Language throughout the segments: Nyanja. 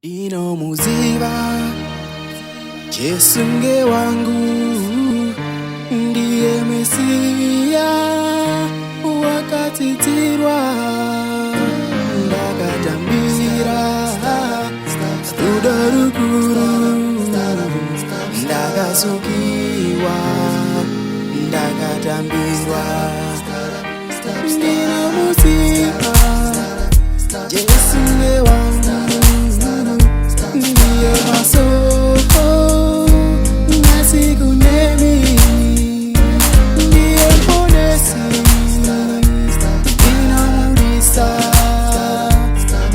Ndinomuziva Jesu nge wangu, ndiye Mesia wakatitirwa. Ndakatambira rudo rukuru, ndakasukiwa, ndakatambirwa. Ndinomuziva Jesu nge wangu, ndiye masoko nasikunemi, ndiye mponesi, ndinomudisa,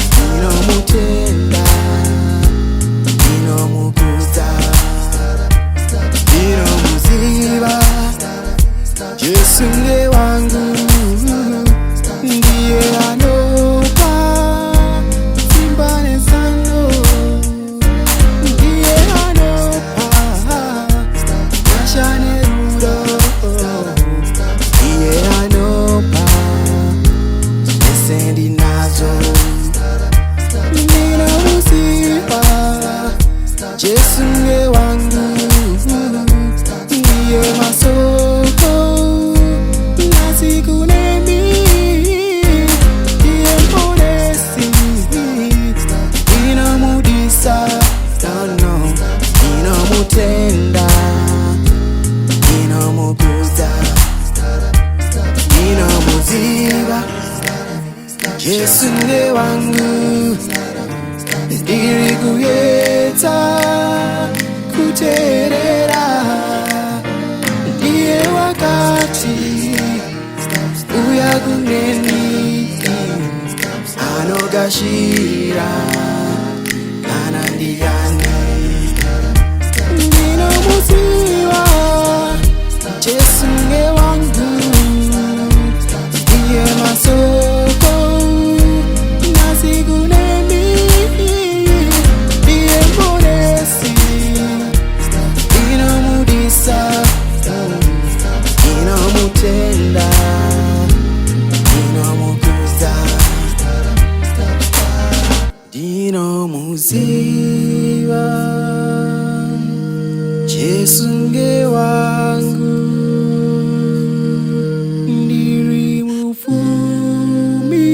ndinomutenda, ndinomukuza, ndinomuziva Jesu nge wangu, ndiye anopa simbane sano, ndiye anopa nashane rudo, ndiye anopa esendi nazo. Ndinomuziva Jesu nge wangu, ndiye masoko nasikunemi, ndiye mponesi, ndinomudisa, ndinomutenda, ndinomukuza, ndinomuziva Jesu nge wangu, ndiri kuyedza kuteerera, ndiye wakati uya kuneni, anogashira kana ndiyani. Ndinomuziva Jesu nge wangu, ndiye masoko nasikunemi, ndiye mponesi, ndinomudisa, ndinomutenda, ndinomukuza, ndinomuziva Jesu nge wangu, ndiri mufumi,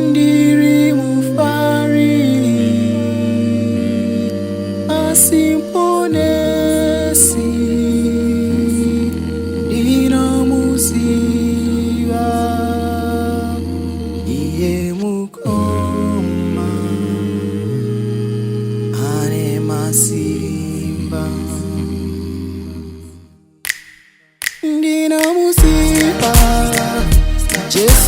ndiri mufari, asimponesi, ndinomuziva, iye mukoma ane masimba. Ndinomuziva Jesu